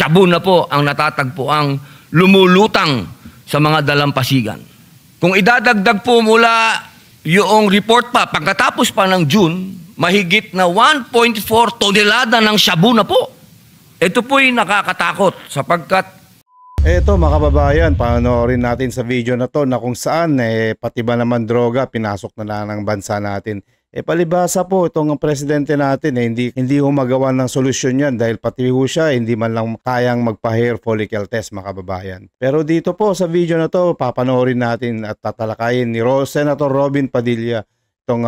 shabu na po ang natatagpuang lumulutang sa mga dalampasigan. Kung idadagdag po mula yung report pa, pagkatapos pa ng June, mahigit na 1.4 tonelada ng shabu na po. Ito po'y nakakatakot sapagkat eto mga kababayan, panoorin natin sa video na to na kung saan pati ba naman droga pinasok na ng bansa natin. Palibhasa po itong presidente natin hindi ho magawa ng solusyon yan dahil pati ho siya hindi man lang kayang magpa-hair follicle test mga kababayan. Pero dito po sa video na to, papanoorin natin at tatalakayin ni Senator Robin Padilla itong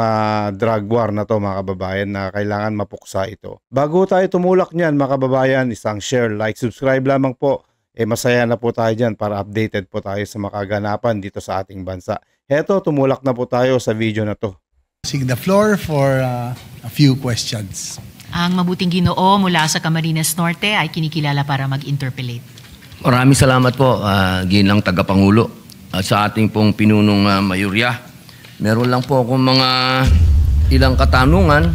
drug war na to mga kababayan na kailangan mapuksa ito. Bago tayo tumulak niyan mga kababayan, isang share, like, subscribe lamang po. Masaya na po tayo dyan para updated po tayo sa makaganapan dito sa ating bansa. Heto, tumulak na po tayo sa video na to. Using the floor for a few questions. Ang mabuting Ginoo mula sa Camarines Norte ay kinikilala para mag-interpellate. maraming salamat po, ginang tagapangulo at sa ating pong pinunong mayorya. Meron lang po akong mga ilang katanungan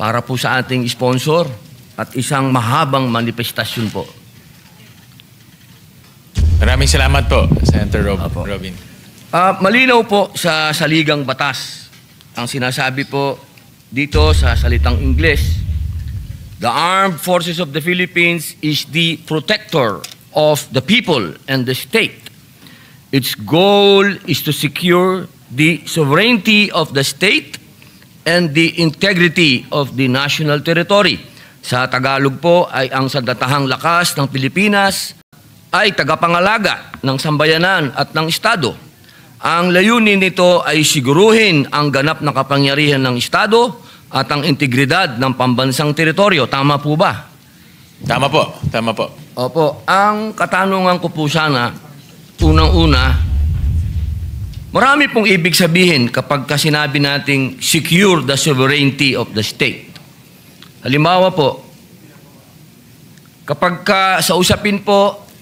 para po sa ating sponsor at isang mahabang manifestasyon po. Maraming salamat po, Senator Robin. Malinaw po sa saligang batas. Ang sinasabi po dito sa salitang Ingles, the Armed Forces of the Philippines is the protector of the people and the state. Its goal is to secure the sovereignty of the state and the integrity of the national territory. Sa Tagalog po ay ang sandatahang lakas ng Pilipinas ay tagapangalaga ng sambayanan at ng Estado. Ang layunin nito ay siguruhin ang ganap na kapangyarihan ng Estado at ang integridad ng pambansang teritoryo. Tama po ba? Tama po, tama po. Opo. Ang katanungan ko po sana, unang-una, marami pong ibig sabihin kapag sinabi nating secure the sovereignty of the state. Halimbawa po, kapag sa usapin po,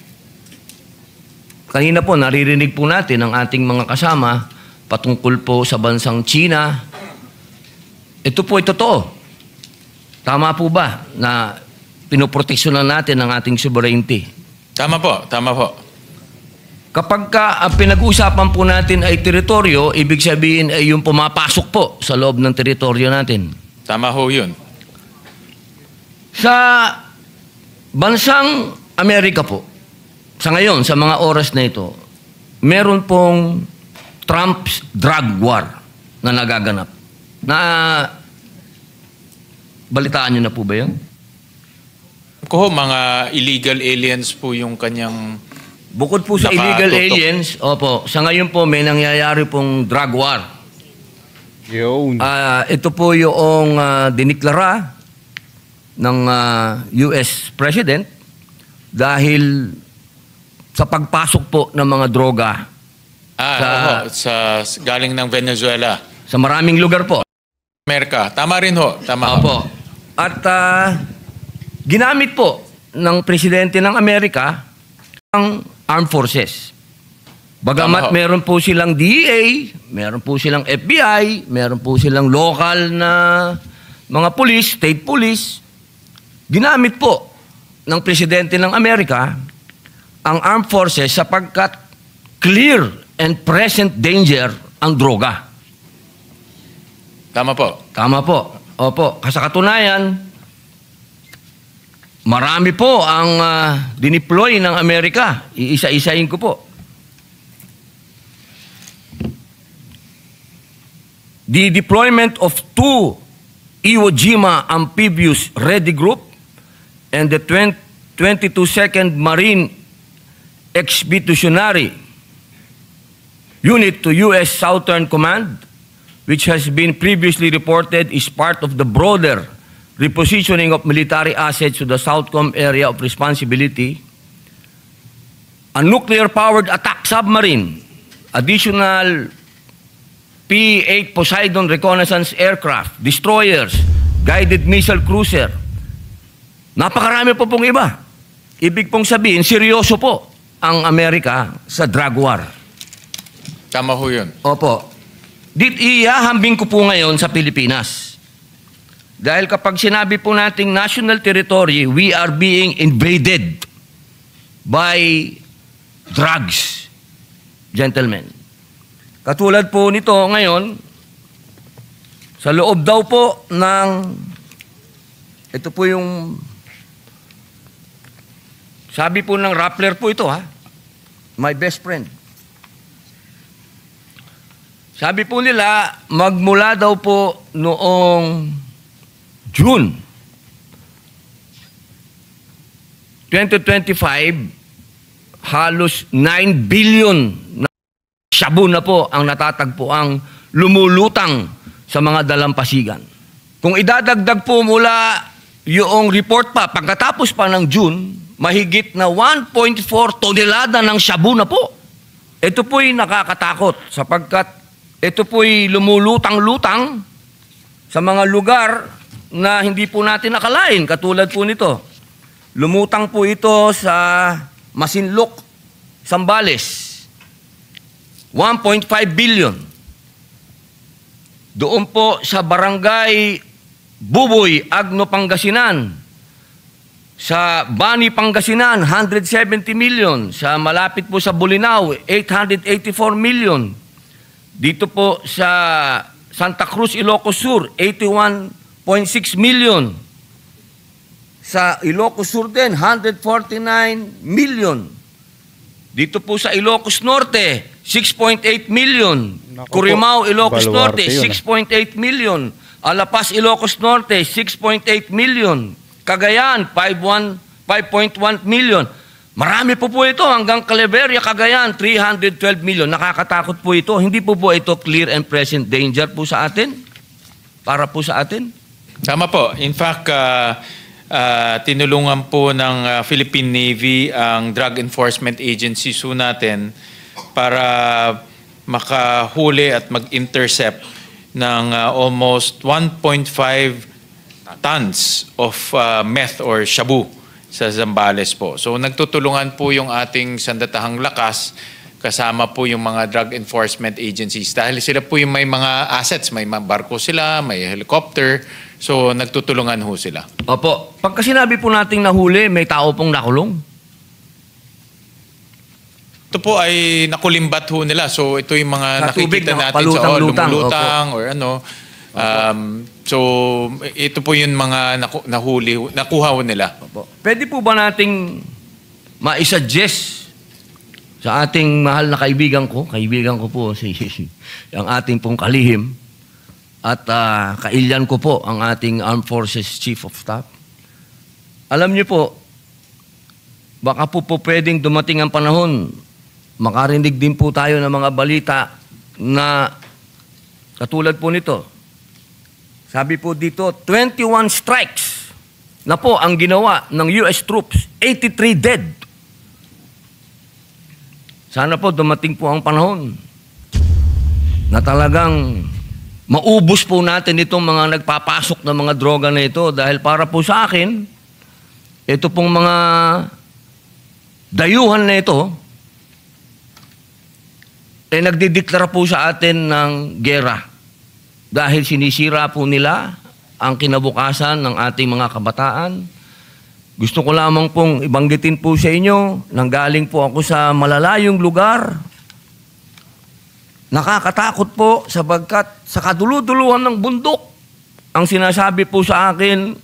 kanina po naririnig po natin ang ating mga kasama patungkol po sa bansang China. Ito po ay totoo. Tama po ba na pinoproteksyonan natin ang ating sovereignty? Tama po, tama po. Kapag ang pinag-uusapan po natin ay teritoryo, ibig sabihin ay yung pumapasok po sa loob ng teritoryo natin. Tama ho yun. Sa bansang Amerika po, sa ngayon, sa mga oras na ito, meron pong Trump's drug war na nagaganap. Balitaan nyo na po ba yun? Ko mga illegal aliens po yung kanyang Bukod po sa illegal aliens, opo, sa ngayon po may nangyayari pong drug war. Yun. Ito po yung diniklara ng US President dahil sa pagpasok po ng mga droga galing ng Venezuela. Sa maraming lugar po. Amerika. Tama rin ho. Tama Opo. At ginamit po ng Presidente ng Amerika ang Armed Forces. Bagamat meron po silang DEA, meron po silang FBI, meron po silang local na mga police, state police, ginamit po ng Presidente ng Amerika ang armed forces sapagkat clear and present danger ang droga. Tama po. Tama po. Opo. Sa katunayan, marami po ang dineploy ng Amerika. Iisa-isahin ko po. The deployment of 2 Iwo Jima Amphibious Ready Group and the 22nd Marine Expeditionary Unit to U.S. Southern Command, which has been previously reported is part of the broader repositioning of military assets to the Southcom area of responsibility, a nuclear-powered attack submarine, additional P-8 Poseidon reconnaissance aircraft, destroyers, guided missile cruiser. Napakarami po pong iba. Ibig pong sabihin, seryoso po ang Amerika sa drug war. Tama ho yun. Opo. Ihahambing ko po ngayon sa Pilipinas. Dahil kapag sinabi po nating national territory, we are being invaded by drugs, gentlemen. Katulad po nito ngayon, sa loob daw po ng, ito po yung, sabi po ng Rappler po ito ha, my best friend. Sabi po nila, magmula daw po noong June 2025, halos 9 billion na shabu na po ang natatagpuang lumulutang sa mga dalampasigan. Kung idadagdag po mula yung report pa, pagkatapos pa ng June, mahigit na 1.4 tonelada ng shabu na po. Ito po'y nakakatakot sapagkat ito po'y lumulutang-lutang sa mga lugar na hindi po natin nakalain, katulad po nito. Lumutang po ito sa Masinloc, Zambales. 1.5 billion. Doon po sa Barangay Buboy, Agno, Pangasinan. Sa Bani, Pangasinan, 170 million. Sa malapit po sa Bolinao, 884 million. Dito po sa Santa Cruz, Ilocos Sur, 81.6 million. Sa Ilocos Sur din, 149 million. Dito po sa Ilocos Norte, 6.8 million. Naku Curimao, po, Ilocos Norte, baluarte yun, 6.8 million. Alapas, Ilocos Norte, 6.8 million. Cagayan, 5.1 million. Marami po ito hanggang Calaveria, Cagayan, 312 million. Nakakatakot po ito. Hindi po ito clear and present danger po sa atin? Para po sa atin? Tama po. In fact, tinulungan po ng Philippine Navy ang Drug Enforcement Agency natin para makahuli at mag-intercept ng almost 1.5 tons of meth or shabu sa Zambales po. So nagtutulungan po yung ating sandatahang lakas kasama po yung mga drug enforcement agencies dahil sila po yung may mga assets, may mga barko sila, may helicopter, so nagtutulungan ho sila. Opo. Pagka sinabi po nating nahuli, may tao pong nakulong. Ito po ay nakulimbat ho nila. So ito yung mga Sa tubig nakikita na natin sa palutang-lutang. lumulutang or ano. So ito po yung mga nahuli, nakuha ho nila. Opo. Pwede po ba nating maisuggest sa ating mahal na kaibigan ko po si ang ating pong kalihim at kailyan ko po ang ating Armed Forces Chief of Staff. Alam niyo po, baka po pwedeng dumating ang panahon, makarinig din po tayo ng mga balita na katulad po nito. Sabi po dito, 21 strikes na po ang ginawa ng US troops, 83 dead. Sana po dumating po ang panahon na talagang maubos po natin itong mga nagpapasok ng mga droga na ito dahil para po sa akin, ito pong mga dayuhan na ito, nagdideklara po sa atin ng gera dahil sinisira po nila ang kinabukasan ng ating mga kabataan. Gusto ko lamang pong ibanggitin po sa inyo, nanggaling po ako sa malalayong lugar. Nakakatakot po sapagkat sa kaduluduluhan ng bundok, ang sinasabi po sa akin,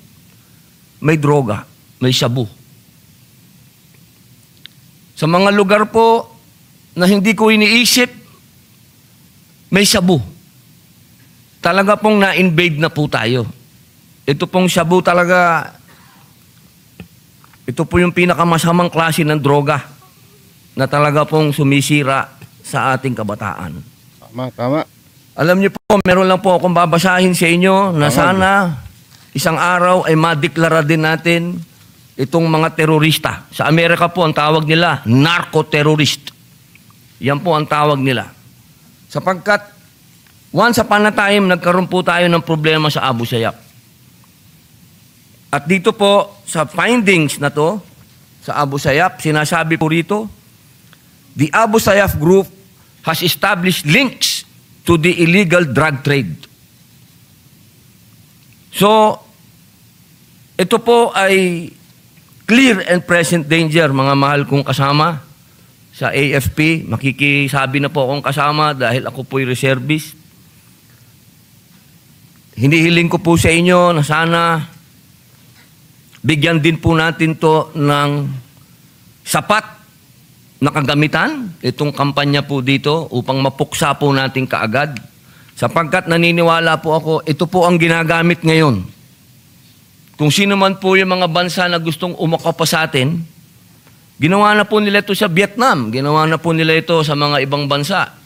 may droga, may shabu. Sa mga lugar po na hindi ko iniisip, may shabu. Talaga pong na-invade na po tayo. Ito pong shabu talaga, ito po yung pinakamasamang klase ng droga na talaga pong sumisira sa ating kabataan. Tama. Alam niyo po, meron lang po akong babasahin sa inyo na sana isang araw ay madeklara din natin itong mga terorista. Sa Amerika po, ang tawag nila, narco-terrorist. Yan po ang tawag nila. Sapagkat, once upon a time, nagkaroon po tayo ng problema sa Abu Sayyaf. At dito po, sa findings na to, sa Abu Sayyaf, sinasabi po rito, the Abu Sayyaf group has established links to the illegal drug trade. So, ito po ay clear and present danger, mga mahal kong kasama sa AFP. Makikisabi na po akong kasama dahil ako po'y reservist. Hinihiling ko po sa inyo na sana bigyan din po natin to ng sapat na kagamitan, itong kampanya po dito, upang mapuksa po natin kaagad. Sapagkat naniniwala po ako, ito po ang ginagamit ngayon. Kung sino man po yung mga bansa na gustong umakapa sa atin, ginawa na po nila ito sa Vietnam, ginawa na po nila ito sa mga ibang bansa,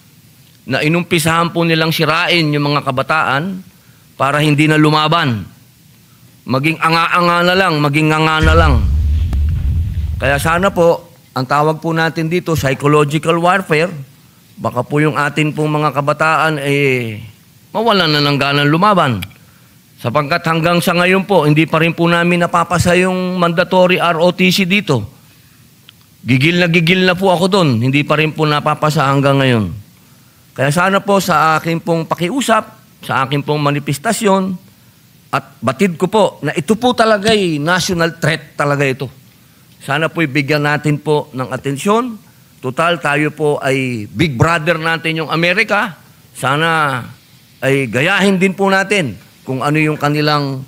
na inumpisahan po nilang sirain yung mga kabataan para hindi na lumaban. Maging anga-anga na lang, maging nganga na lang. Kaya sana po, ang tawag po natin dito, psychological warfare, baka po yung atin pong mga kabataan mawalan na ng ganang lumaban. Sapagkat hanggang sa ngayon po, hindi pa rin po namin napapasa yung mandatory ROTC dito. Gigil na po ako doon. Hindi pa rin po napapasa hanggang ngayon. Kaya sana po sa akin pong pakiusap, sa akin pong manifestasyon, at batid ko po na ito po talaga ay national threat talaga ito. Sana po ibigyan natin po ng atensyon. Total, tayo po ay big brother natin yung Amerika. Sana ay gayahin din po natin kung ano yung kanilang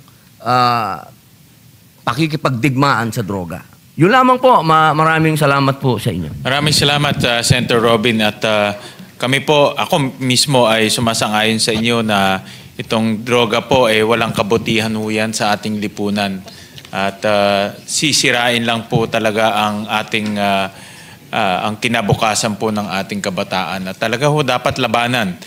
pakikipagdigmaan sa droga. Yun lamang po, maraming salamat po sa inyo. Maraming salamat, Senator Robin. At kami po, ako mismo ay sumasang-ayon sa inyo na itong droga po ay walang kabutihan ho yan sa ating lipunan. At sisirain lang po talaga ang ating ang kinabukasan po ng ating kabataan. At talaga ho dapat labanan.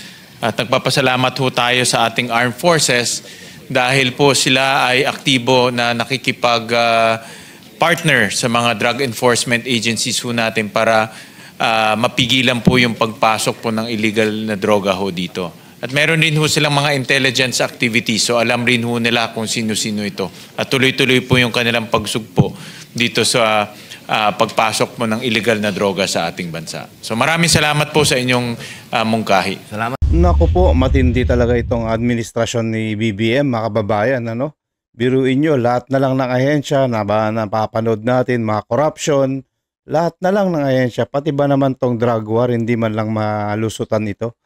At nagpapasalamat ho tayo sa ating armed forces dahil po sila ay aktibo na nakikipag-partner sa mga drug enforcement agencies ho natin para mapigilan po yung pagpasok po ng illegal na droga ho dito. At meron rin ho silang mga intelligence activities, so alam rin ho nila kung sino-sino ito. At tuloy-tuloy po yung kanilang pagsugpo dito sa pagpasok mo ng illegal na droga sa ating bansa. So maraming salamat po sa inyong mungkahi. Salamat. Naku po, matindi talaga itong administrasyon ni BBM, mga kababayan, ano? Biruin nyo, lahat na lang ng ahensya na napapanood natin, mga corruption, lahat na lang ng ahensya, pati ba naman tong drug war, hindi man lang malusutan ito,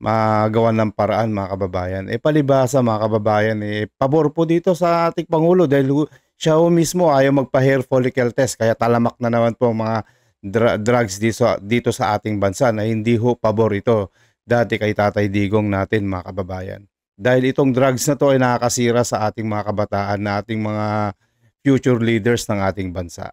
magawa ng paraan, mga kababayan. Palibasa, mga kababayan, pabor po dito sa ating Pangulo dahil siya mismo ayaw magpa-hair follicle test, kaya talamak na naman po mga drugs dito sa ating bansa na hindi ho pabor ito dati kay Tatay Digong natin, mga kababayan. Dahil itong drugs na to ay nakakasira sa ating mga kabataan, na ating mga future leaders ng ating bansa.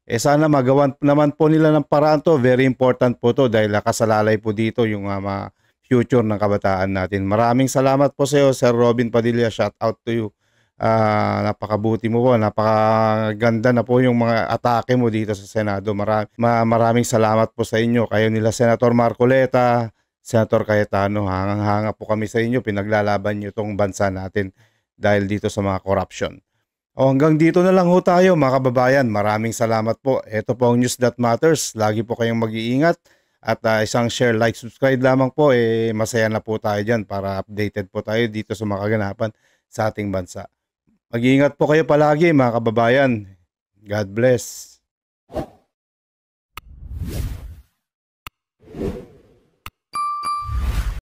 Sana magawan naman po nila ng paraan to. Very important po to dahil nakasalalay po dito yung mga future ng kabataan natin. Maraming salamat po sa iyo, Sir Robin Padilla. Shout out to you. Napakabuti mo po, napakaganda na po yung mga atake mo dito sa Senado. Maraming salamat po sa inyo. Kayo nila Senator Marcoleta, Senator Cayetano, hangang-hanga po kami sa inyo. Pinaglalaban nyo itong bansa natin dahil dito sa mga corruption. Hanggang dito na lang ho tayo, mga kababayan. Maraming salamat po. Ito po ang News That Matters. Lagi po kayong mag-iingat. At isang share, like, subscribe lamang po. Masaya na po tayo dyan para updated po tayo dito sa mga kaganapan sa ating bansa. Mag-iingat po kayo palagi, mga kababayan. God bless.